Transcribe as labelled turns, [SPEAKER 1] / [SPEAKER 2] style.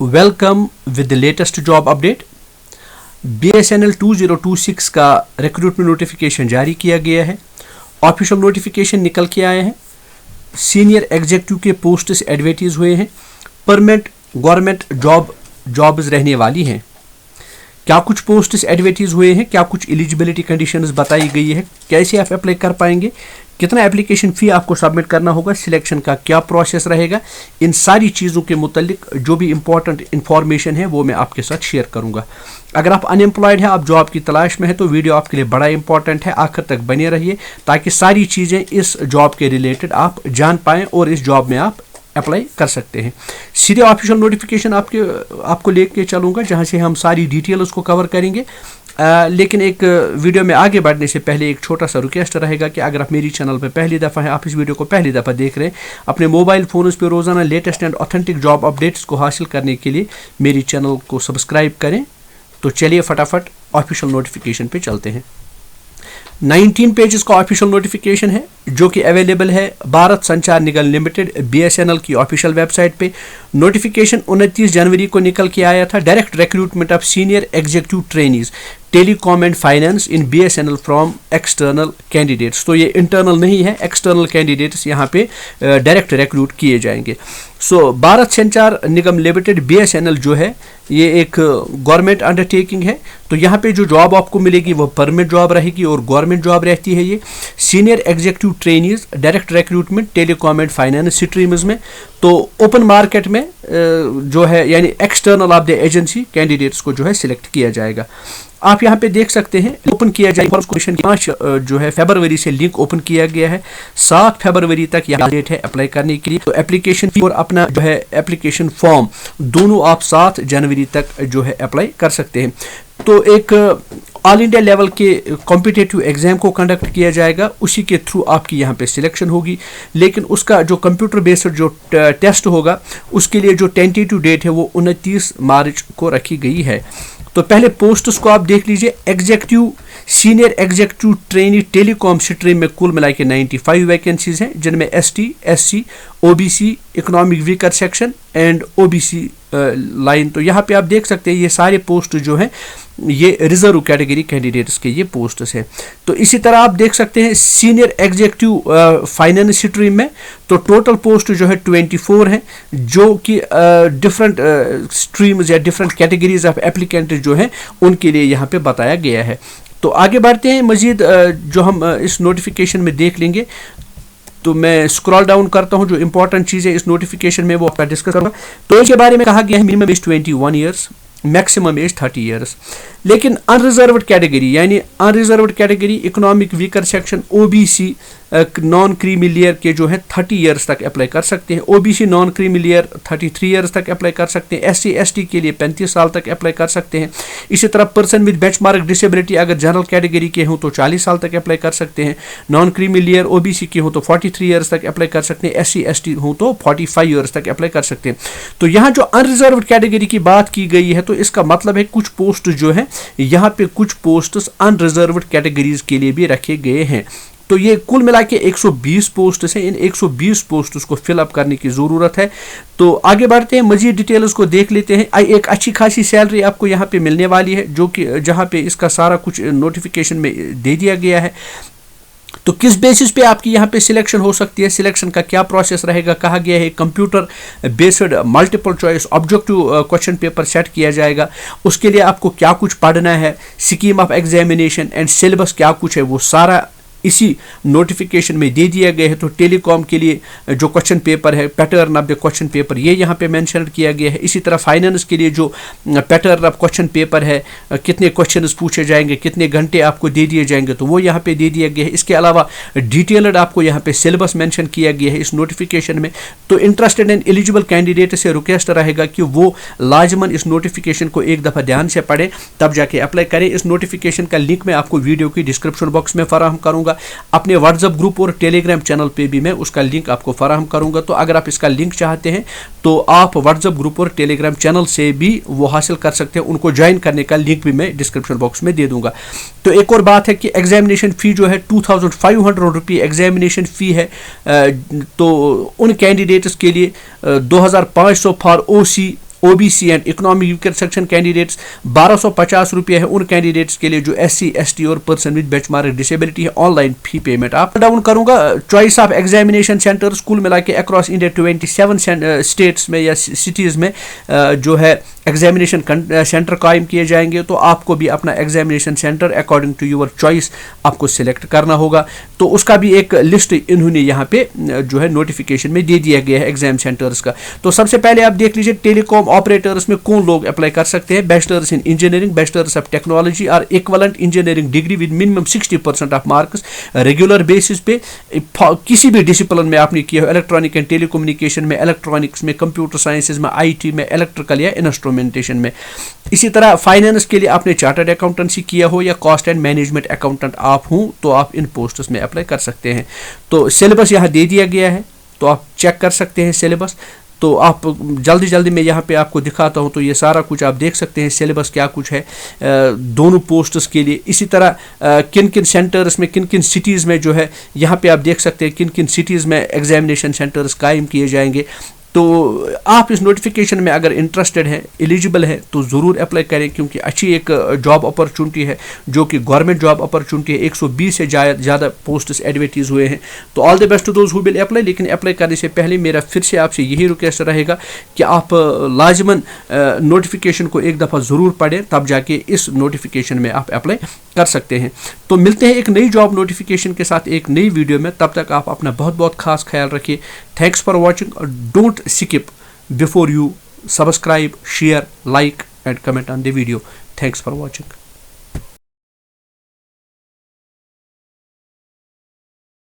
[SPEAKER 1] Welcome with the latest job update. BSNL 2026 का recruitment notification जारी किया गया है। ऑफिशियल नोटिफिकेशन निकल के आए हैं। सीनियर एग्जीक्यूटिव के पोस्ट्स एडवर्टाइज हुए हैं। परमानेंट गवर्नमेंट जॉब्स रहने वाली हैं। क्या कुछ पोस्ट्स एडवर्टाइज हुए हैं, क्या कुछ एलिजिबिलिटी कंडीशंस बताई गई है, कैसे आप अप्लाई कर पाएंगे, कितना एप्लीकेशन फ़ी आपको सबमिट करना होगा, सिलेक्शन का क्या प्रोसेस रहेगा, इन सारी चीज़ों के मुतालिक जो भी इंपॉर्टेंट इन्फॉर्मेशन है वो मैं आपके साथ शेयर करूंगा। अगर आप अनएम्प्लॉयड हैं, आप जॉब की तलाश में हैं, तो वीडियो आपके लिए बड़ा इंपॉर्टेंट है। आखिर तक बने रहिए ताकि सारी चीज़ें इस जॉब के रिलेटेड आप जान पाएँ और इस जॉब में आप अप्लाई कर सकते हैं। सीधे ऑफिशियल नोटिफिकेशन आपको लेके चलूँगा जहाँ से हम सारी डिटेल उसको कवर करेंगे। लेकिन एक वीडियो में आगे बढ़ने से पहले एक छोटा सा रिक्वेस्ट रहेगा कि अगर आप मेरी चैनल पर पहली दफ़ा हैं, आप इस वीडियो को पहली दफ़ा देख रहे हैं, अपने मोबाइल फ़ोन पर रोज़ाना latest and authentic job updates को हासिल करने के लिए मेरी चैनल को सब्सक्राइब करें। तो चलिए फटाफट ऑफिशियल नोटिफिकेशन पे चलते हैं। 19 पेजेस का ऑफिशियल नोटिफिकेशन है जो कि अवेलेबल है भारत संचार निगम लिमिटेड BSNL की ऑफिशियल वेबसाइट पे। नोटिफिकेशन 29 जनवरी को निकल के आया था। Direct recruitment of senior executive trainees telecom and finance in BSNL from external candidates. तो ये इंटरनल नहीं है, एक्सटर्नल कैंडिडेट्स यहाँ पे डायरेक्ट रिक्रूट किए जाएंगे। सो भारत संचार निगम लिमिटेड BSNL जो है ये एक गवर्नमेंट अंडरटेकिंग है। तो यहाँ पे जो जॉब आपको मिलेगी वो परमानेंट जॉब रहेगी और गवर्नमेंट जॉब रहती है। ये senior executive trainees direct recruitment telecom and finance streams में। तो ओपन मार्केट में जो है यानी external of the agency candidates को जो है सिलेक्ट किया जाएगा। आप यहाँ पे देख सकते हैं ओपन किया जाएगा। 5 जो है फरवरी से लिंक ओपन किया गया है। 7 फरवरी तक यह डेट है अप्लाई करने के लिए। तो एप्लीकेशन फी और अपना जो है एप्लीकेशन फॉर्म दोनों आप 7 जनवरी तक जो है अप्लाई कर सकते हैं। तो एक ऑल इंडिया लेवल के कॉम्पिटिटिव एग्जाम को कंडक्ट किया जाएगा, उसी के थ्रू आपकी यहाँ पे सिलेक्शन होगी। लेकिन उसका जो कंप्यूटर बेस्ड जो टेस्ट होगा उसके लिए जो टेंटेटिव डेट है वो 29 मार्च को रखी गई है। तो पहले पोस्ट्स को आप देख लीजिए। Executive senior executive trainee telecom stream में कुल मिला के 95 वैकेंसीज हैं, जिनमें ST, SC, OBC, economic weaker section and OBC line. तो यहाँ पे आप देख सकते हैं ये सारे पोस्ट जो हैं ये रिजर्व कैटेगरी कैंडिडेट्स के ये पोस्ट्स हैं। तो इसी तरह आप देख सकते हैं सीनियर एग्जीक्यूटिव फाइनेंस स्ट्रीम में तो टोटल पोस्ट जो है 24 हैं, जो कि डिफरेंट स्ट्रीम्स या डिफरेंट कैटेगरीज ऑफ एप्लीकेंट जो हैं उनके लिए यहाँ पे बताया गया है। तो आगे बढ़ते हैं। मजीद जो हम इस नोटिफिकेशन में देख लेंगे। तो मैं स्क्रॉल डाउन करता हूं, जो इंपॉर्टेंट चीज़ है इस नोटिफिकेशन में वो आपका डिस्कस करूंगा। तो इसके बारे में कहा गया है minimum age 21 years, maximum age 30 years. लेकिन अनरिजर्व्ड कैटेगरी यानी unreserved category economic weaker section OBC non creamy layer के जो है 30 ईयर्स तक अप्लाई कर सकते हैं। OBC non creamy layer 33 years तक अप्लाई कर सकते हैं। SC ST के लिए 35 साल तक अप्लाई कर सकते हैं। इसी तरह पर्सन विद बेंचमार्क डिसेबिलिटी अगर जनरल कैटेगरी के हों तो 40 साल तक अप्लाई कर सकते हैं। नॉन क्रीमी लेयर OBC के हों तो 43 ईयर्स तक अप्लाई कर सकते हैं। SC ST हों तो 45 ईयर्स तक अप्लाई कर सकते हैं। तो यहाँ जो अनरिजर्व्ड कैटेगरी की बात की गई है तो इसका मतलब है कुछ पोस्ट जो है यहाँ पे कुछ पोस्ट्स अनरिजर्व्ड कैटेगरीज के लिए भी रखे गए हैं। तो ये कुल मिला के 120 पोस्ट्स हैं। इन 120 पोस्ट्स को फिलअप करने की ज़रूरत है। तो आगे बढ़ते हैं, मजीद डिटेल्स को देख लेते हैं। एक अच्छी खासी सैलरी आपको यहाँ पे मिलने वाली है, जो कि जहाँ पे इसका सारा कुछ नोटिफिकेशन में दे दिया गया है। तो किस बेसिस पे आपकी यहाँ पे सिलेक्शन हो सकती है, सिलेक्शन का क्या प्रोसेस रहेगा, कहा गया है computer based multiple choice objective question paper set किया जाएगा। उसके लिए आपको क्या कुछ पढ़ना है, scheme of examination and syllabus क्या कुछ है, वो सारा इसी नोटिफिकेशन में दे दिया गया है। तो टेलीकॉम के लिए जो क्वेश्चन पेपर है, pattern of the question paper, ये यहाँ पे मेंशन किया गया है। इसी तरह फाइनेंस के लिए जो पैटर्न ऑफ क्वेश्चन पेपर है, कितने क्वेश्चंस पूछे जाएंगे, कितने घंटे आपको दे दिए जाएंगे, तो वो यहाँ पे दे दिया गया है। इसके अलावा डिटेल्ड आपको यहाँ पे सिलेबस मेंशन किया गया है इस नोटिफिकेशन में। तो इंटरेस्टेड एंड एलिजिबल कैंडिडेट से रिक्वेस्ट रहेगा कि वो लाजमन इस नोटिफिकेशन को एक दफ़ा ध्यान से पढ़ें, तब जाके अप्लाई करें। इस नोटिफिकेशन का लिंक मैं आपको वीडियो की डिस्क्रिप्शन बॉक्स में फराहम करूँगा। अपने व्हाट्सएप ग्रुप और टेलीग्राम चैनल पे भी मैं उसका लिंक आपको फराहम करूंगा। तो अगर आप इसका लिंक चाहते हैं तो आप व्हाट्सएप ग्रुप और टेलीग्राम चैनल से भी वो हासिल कर सकते हैं। उनको ज्वाइन करने का लिंक भी मैं डिस्क्रिप्शन बॉक्स में दे दूंगा। तो एक और बात है कि एग्जामिनेशन फ़ी जो है 2500 रुपये एग्जामिनेशन फ़ी है। तो उन कैंडिडेट्स के लिए 2500 for OC OBC and economic weaker section candidates 1250 रुपये है उन कैंडिडेट्स के लिए जो SC ST और पर्सन विद बेंचमार्क डिसेबिलिटी है, ऑनलाइन फी पेमेंट। आप डाउन करूंगा चॉइस ऑफ एग्जामिनेशन सेंटर्स कुल मिला के अक्रॉस इंडिया 27 स्टेट्स में या सिटीज़ में जो है एग्जामिनेशन सेंटर कायम किए जाएंगे। तो आपको भी अपना examination centre according to your choice आपको सिलेक्ट करना होगा। तो उसका भी एक लिस्ट इन्होंने यहाँ पे जो है नोटिफिकेशन में दे दिया गया है एग्जाम सेंटर्स का। तो सबसे पहले आप देख लीजिए टेलीकॉम ऑपरेटर्स में कौन लोग अप्लाई कर सकते हैं। Bachelors in engineering, bachelors of technology और equivalent engineering degree with minimum 60% of marks regular basis पे किसी भी डिसिप्लिन में आपने किया हो, इलेक्ट्रॉनिक एंड टेलीकम्युनिकेशन में, इलेक्ट्रॉनिक्स में, कंप्यूटर साइंसेज में, IT में, इलेक्ट्रिकल या इंस्ट्रूमेंटेशन में। इसी तरह फाइनेंस के लिए आपने चार्टर्ड अकाउंटेंसी किया हो या कॉस्ट एंड मैनेजमेंट अकाउंटेंट आप हो तो आप इन पोस्ट्स में अप्लाई कर सकते हैं। तो सिलेबस यहाँ दे दिया गया है, तो आप चेक कर सकते हैं सिलेबस। तो आप जल्दी मैं यहाँ पे आपको दिखाता हूँ, तो ये सारा कुछ आप देख सकते हैं सिलेबस क्या कुछ है दोनों पोस्ट्स के लिए। इसी तरह किन किन सेंटर्स में, किन किन सिटीज़ में जो है यहाँ पे आप देख सकते हैं किन किन सिटीज़ में एग्जामिनेशन सेंटर्स कायम किए जाएंगे। तो आप इस नोटिफिकेशन में अगर इंटरेस्टेड हैं, एलिजिबल है, तो ज़रूर अप्लाई करें, क्योंकि अच्छी एक जॉब अपॉर्चुनिटी है जो कि गवर्नमेंट जॉब अपॉर्चुनिटी है। 120 से ज़्यादा पोस्ट्स एडवर्टीज़ हुए हैं। तो all the best to those who will apply. लेकिन अप्लाई करने से पहले मेरा फिर से आपसे यही रिक्वेस्ट रहेगा कि आप लाजमन नोटिफिकेशन को एक दफ़ा ज़रूर पढ़ें, तब जाके इस नोटिफिकेशन में आप अप्लाई कर सकते हैं। तो मिलते हैं एक नई जॉब नोटिफिकेशन के साथ एक नई वीडियो में। तब तक आप अपना बहुत बहुत खास ख्याल रखिए। Thanks for watching. Don't skip before you subscribe, share, like and comment on the video. Thanks for watching.